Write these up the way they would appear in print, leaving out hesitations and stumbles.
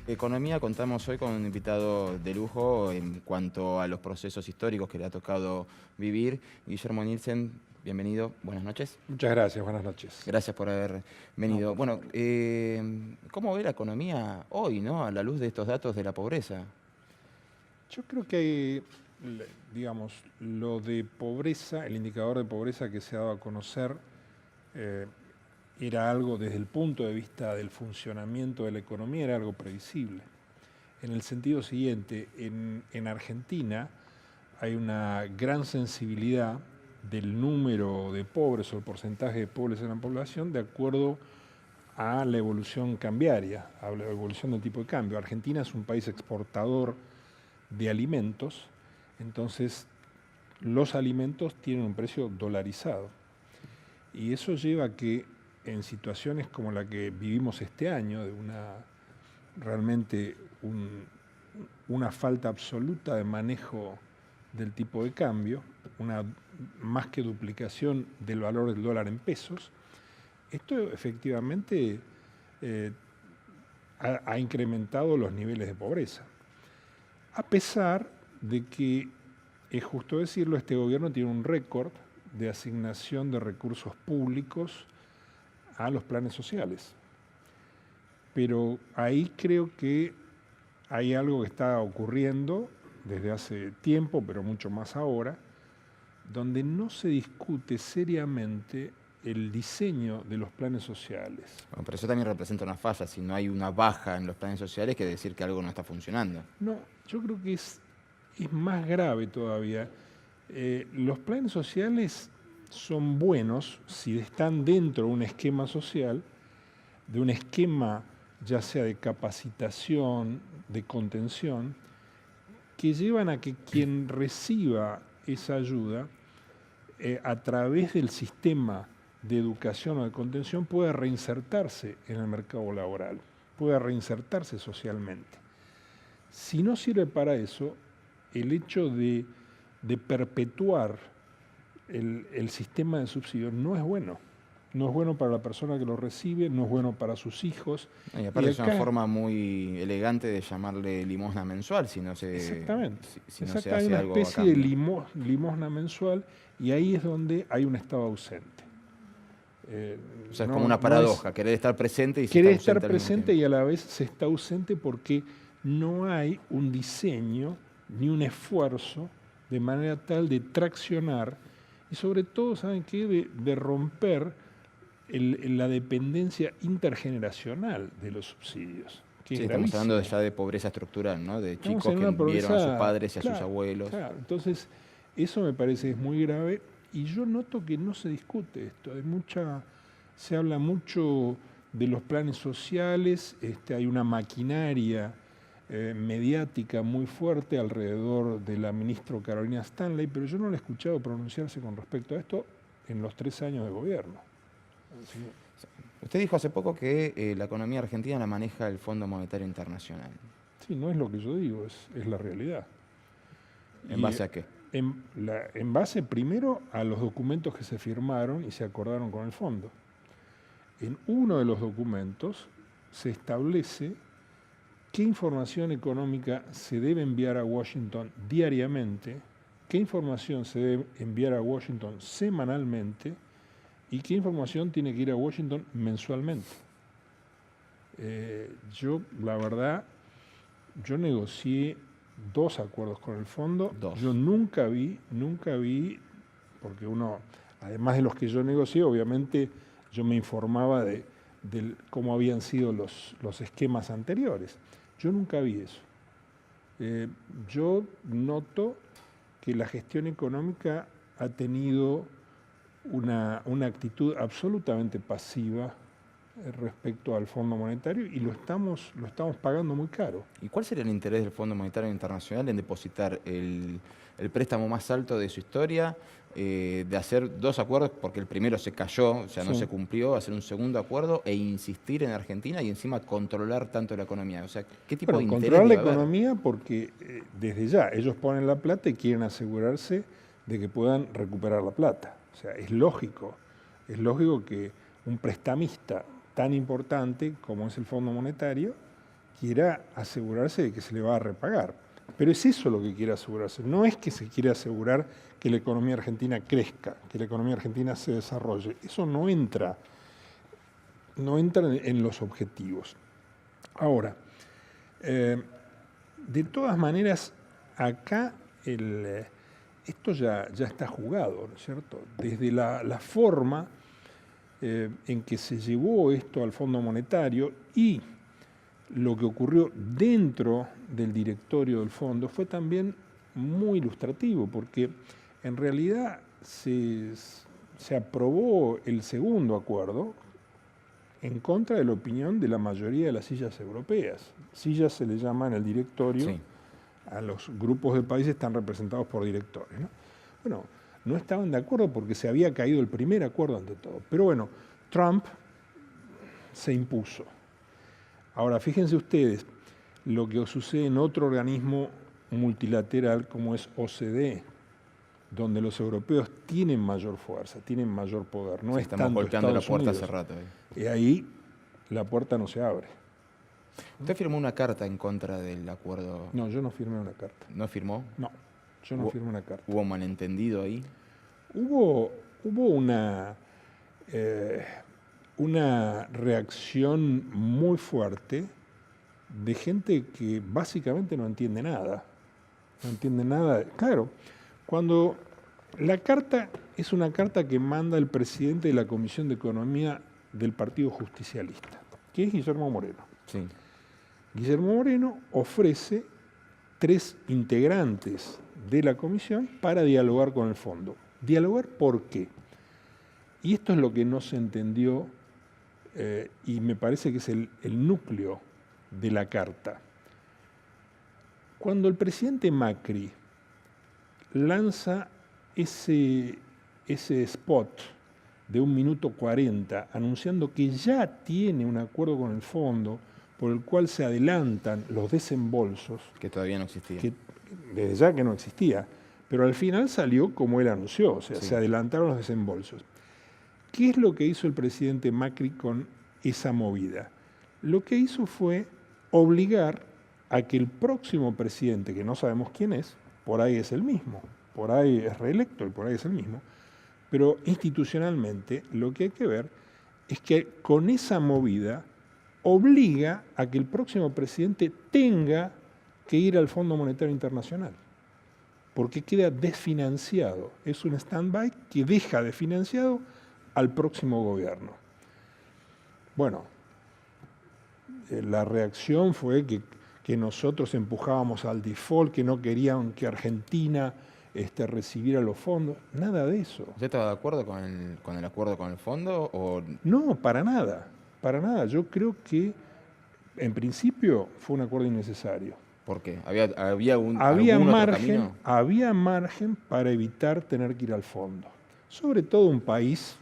Economía, contamos hoy con un invitado de lujo en cuanto a los procesos históricos que le ha tocado vivir. Guillermo Nielsen, bienvenido, buenas noches. Muchas gracias, buenas noches. Gracias por haber No, venido. por Bueno, favor. ¿cómo ve la economía hoy, no? A la luz de estos datos de la pobreza. Yo creo que hay, digamos, lo de pobreza, el indicador de pobreza que se ha dado a conocer, eh, era algo desde el punto de vista del funcionamiento de la economía, era algo previsible. En el sentido siguiente, en Argentina hay una gran sensibilidad del número de pobres o el porcentaje de pobres en la población de acuerdo a la evolución cambiaria, a la evolución del tipo de cambio. Argentina es un país exportador de alimentos, entonces los alimentos tienen un precio dolarizado. Y eso lleva a que en situaciones como la que vivimos este año, de realmente una falta absoluta de manejo del tipo de cambio, una más que duplicación del valor del dólar en pesos, esto efectivamente ha incrementado los niveles de pobreza. A pesar de que, es justo decirlo, este gobierno tiene un récord de asignación de recursos públicos a los planes sociales. Pero ahí creo que hay algo que está ocurriendo desde hace tiempo, pero mucho más ahora, donde no se discute seriamente el diseño de los planes sociales. Bueno, pero eso también representa una falla. Si no hay una baja en los planes sociales, quiere decir que algo no está funcionando. No, yo creo que es más grave todavía. Los planes sociales son buenos si están dentro de un esquema social, de un esquema ya sea de capacitación, de contención, que llevan a que quien reciba esa ayuda a través del sistema de educación o de contención pueda reinsertarse en el mercado laboral, pueda reinsertarse socialmente. Si no sirve para eso, el hecho de perpetuar el sistema de subsidios no es bueno. No es bueno para la persona que lo recibe, no es bueno para sus hijos. Y Y aparte es una acá, forma muy elegante de llamarle limosna mensual exactamente, si no se hay hace una algo a especie de cambio. limosna mensual y ahí es donde hay un Estado ausente. O sea, es como No, una no es paradoja, querer estar presente y se está querer estar ausente al mismo presente tiempo. y a la vez se está ausente porque no hay un diseño ni un esfuerzo de manera tal de traccionar y sobre todo, ¿saben qué? De romper la dependencia intergeneracional de los subsidios, que es Sí, estamos hablando gravísimo. ya de pobreza estructural, ¿no? De Estamos chicos en que una vieron a sus pobreza, padres y a sus claro, abuelos. claro. Entonces, eso me parece es muy grave y yo noto que no se discute esto. Se habla mucho de los planes sociales, hay una maquinaria mediática muy fuerte alrededor de la ministra Carolina Stanley, pero yo no la he escuchado pronunciarse con respecto a esto en los 3 años de gobierno. Usted dijo hace poco que la economía argentina la maneja el Fondo Monetario Internacional. Sí, no es lo que yo digo, es la realidad. ¿En Y base a qué? en base primero a los documentos que se firmaron y se acordaron con el fondo. En uno de los documentos se establece qué información económica se debe enviar a Washington diariamente, qué información se debe enviar a Washington semanalmente y qué información tiene que ir a Washington mensualmente. La verdad, yo negocié 2 acuerdos con el fondo. Dos. Yo nunca vi, porque uno, además de los que yo negocié, obviamente yo me informaba de cómo habían sido los esquemas anteriores. Yo nunca vi eso. Yo noto que la gestión económica ha tenido una actitud absolutamente pasiva respecto al Fondo Monetario y lo estamos pagando muy caro. ¿Y cuál sería el interés del Fondo Monetario Internacional en depositar el préstamo más alto de su historia, de hacer 2 acuerdos, porque el primero se cayó, o sea, no Sí. se cumplió, hacer un segundo acuerdo e insistir en Argentina y encima controlar tanto la economía? O sea, ¿qué tipo de Bueno, interés controlar la debe haber? economía porque desde ya ellos ponen la plata y quieren asegurarse de que puedan recuperar la plata. O sea, es lógico que un prestamista tan importante como es el Fondo Monetario quiera asegurarse de que se le va a repagar. Pero es eso lo que quiere asegurarse. No es que se quiere asegurar que la economía argentina crezca, que la economía argentina se desarrolle. Eso no entra en los objetivos. Ahora, de todas maneras, acá esto ya está jugado, ¿no es cierto? Desde la forma en que se llevó esto al Fondo Monetario y lo que ocurrió dentro del directorio del fondo fue también muy ilustrativo, porque en realidad se aprobó el segundo acuerdo en contra de la opinión de la mayoría de las sillas europeas. Sillas se le llama en el directorio, sí, a los grupos del país están representados por directores, ¿no? Bueno, no estaban de acuerdo porque se había caído el primer acuerdo ante todo. Pero bueno, Trump se impuso. Ahora, fíjense ustedes lo que sucede en otro organismo multilateral como es OCDE, donde los europeos tienen mayor fuerza, tienen mayor poder. No es estamos tanto golpeando Estados la puerta Unidos. hace rato. Y ahí la puerta no se abre. ¿Usted firmó una carta en contra del acuerdo? No, yo no firmé una carta. ¿No firmó? No, yo no firmé una carta. ¿Hubo un malentendido ahí? Hubo una reacción muy fuerte de gente que básicamente no entiende nada. No entiende nada. Claro, cuando la carta es una carta que manda el presidente de la Comisión de Economía del Partido Justicialista, que es Guillermo Moreno. Sí. Guillermo Moreno ofrece 3 integrantes de la comisión para dialogar con el fondo. ¿Dialogar por qué? Y esto es lo que no se entendió y me parece que es el núcleo de la carta. Cuando el presidente Macri lanza ese spot de 1 minuto 40 anunciando que ya tiene un acuerdo con el fondo por el cual se adelantan los desembolsos. Que todavía no existía. Que desde ya que no existía, pero al final salió como él anunció, o sea, sí, se adelantaron los desembolsos. ¿Qué es lo que hizo el presidente Macri con esa movida? Lo que hizo fue obligar a que el próximo presidente, que no sabemos quién es, por ahí es el mismo, por ahí es reelecto y por ahí es el mismo, pero institucionalmente lo que hay que ver es que con esa movida obliga a que el próximo presidente tenga que ir al Fondo Monetario Internacional, porque queda desfinanciado. Es un stand-by que deja desfinanciado al próximo gobierno. Bueno, la reacción fue que nosotros empujábamos al default, que no querían que Argentina recibiera los fondos. Nada de eso. ¿Usted estaba de acuerdo con el acuerdo con el fondo? O... No, para nada. Para nada. Yo creo que, en principio, fue un acuerdo innecesario. ¿Por qué? ¿Había margen para evitar tener que ir al fondo. Sobre todo un país...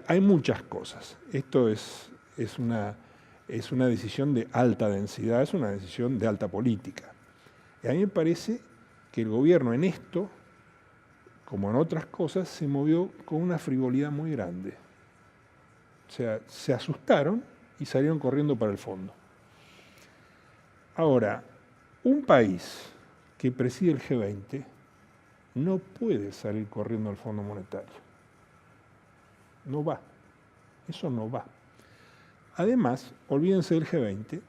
Hay muchas cosas. Esto es una decisión de alta densidad, es una decisión de alta política. Y a mí me parece que el gobierno en esto, como en otras cosas, se movió con una frivolidad muy grande. O sea, se asustaron y salieron corriendo para el fondo. Ahora, un país que preside el G20 no puede salir corriendo al Fondo Monetario. No va. Eso no va. Además, olvídense del G20,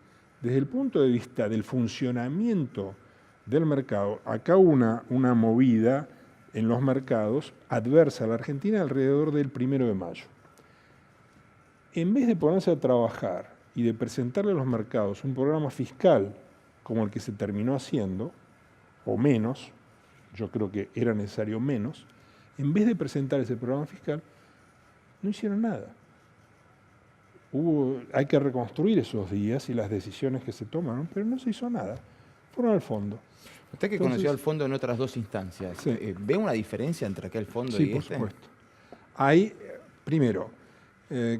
desde el punto de vista del funcionamiento del mercado, acá hubo una movida en los mercados adversa a la Argentina alrededor del 1 de mayo. En vez de ponerse a trabajar y de presentarle a los mercados un programa fiscal como el que se terminó haciendo, o menos, yo creo que era necesario menos, en vez de presentar ese programa fiscal, no hicieron nada. Hay que reconstruir esos días y las decisiones que se tomaron, pero no se hizo nada. Fueron al fondo. Usted que conoció al fondo en otras 2 instancias, sí, ¿ve una diferencia entre aquel fondo y este? Sí, por supuesto. Hay, primero,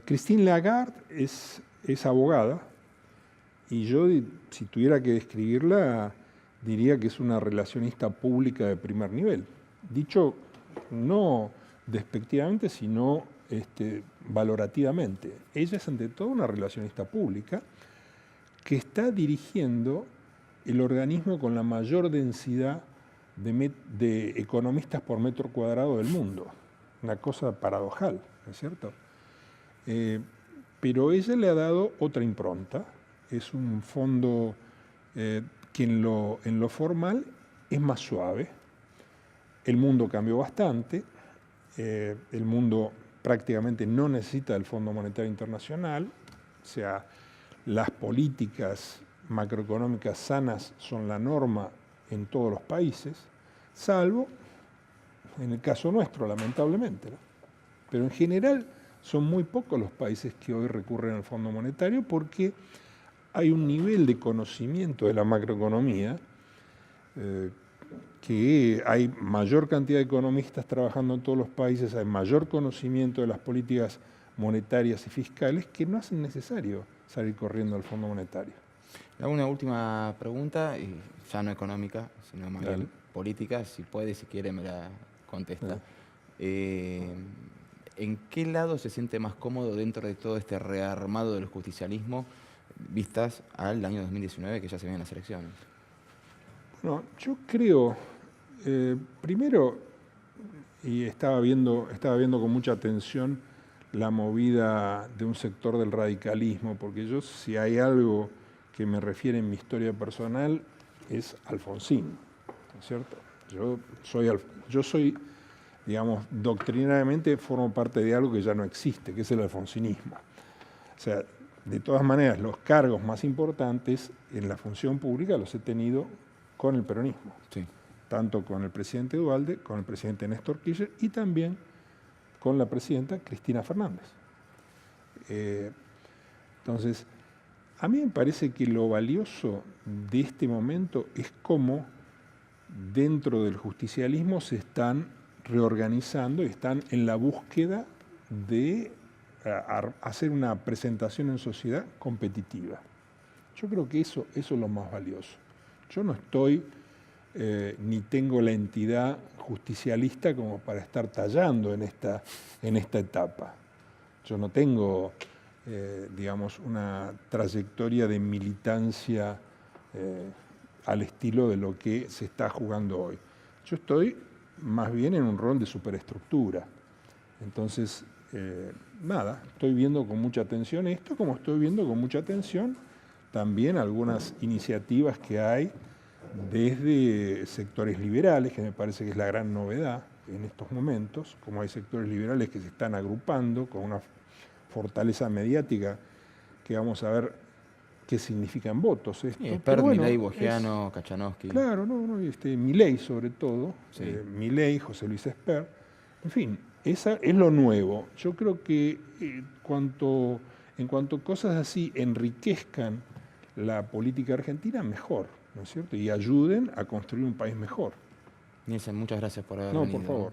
Christine Lagarde es abogada y yo, si tuviera que describirla, diría que es una relacionista pública de primer nivel. Dicho no despectivamente, sino valorativamente. Ella es ante todo una relacionista pública que está dirigiendo el organismo con la mayor densidad de economistas por metro cuadrado del mundo. Una cosa paradojal, ¿no es cierto? Pero ella le ha dado otra impronta. Es un fondo que en lo formal es más suave. El mundo cambió bastante. El mundo prácticamente no necesita del Fondo Monetario Internacional. O sea, las políticas macroeconómicas sanas son la norma en todos los países, salvo en el caso nuestro, lamentablemente, ¿no? Pero en general son muy pocos los países que hoy recurren al Fondo Monetario porque hay un nivel de conocimiento de la macroeconomía que hay mayor cantidad de economistas trabajando en todos los países, hay mayor conocimiento de las políticas monetarias y fiscales que no hacen necesario salir corriendo al Fondo Monetario. Le hago una última pregunta, ya no económica, sino más bien política, si puede, si quiere me la contesta. ¿En qué lado se siente más cómodo dentro de todo este rearmado del justicialismo vistas al año 2019 que ya se vienen las elecciones? Bueno, yo creo, primero, y estaba viendo con mucha atención la movida de un sector del radicalismo, porque yo, si hay algo que me refiere en mi historia personal, es Alfonsín, ¿no es cierto? Yo soy, digamos, doctrinariamente formo parte de algo que ya no existe, que es el alfonsinismo. O sea, de todas maneras, los cargos más importantes en la función pública los he tenido con el peronismo. Sí. Tanto con el presidente Duhalde, con el presidente Néstor Kirchner y también con la presidenta Cristina Fernández. Entonces, a mí me parece que lo valioso de este momento es cómo dentro del justicialismo se están reorganizando y están en la búsqueda de hacer una presentación en sociedad competitiva. Yo creo que eso es lo más valioso. Yo no estoy ni tengo la entidad justicialista como para estar tallando en esta etapa. Yo no tengo, digamos, una trayectoria de militancia al estilo de lo que se está jugando hoy. Yo estoy más bien en un rol de superestructura. Entonces, nada, estoy viendo con mucha atención esto, como estoy viendo con mucha atención también algunas iniciativas que hay desde sectores liberales, que me parece que es la gran novedad en estos momentos, como hay sectores liberales que se están agrupando con una fortaleza mediática que vamos a ver qué significan votos. Esper, bueno, Milei, Bogiano, Kachanowski. Claro, Milei sobre todo, sí. Milei, José Luis Esper, en fin, esa es lo nuevo. Yo creo que en cuanto cosas así enriquezcan la política argentina, mejor, ¿no es cierto? Y ayuden a construir un país mejor. Nielsen, muchas gracias por haber venido. venido. No, por favor.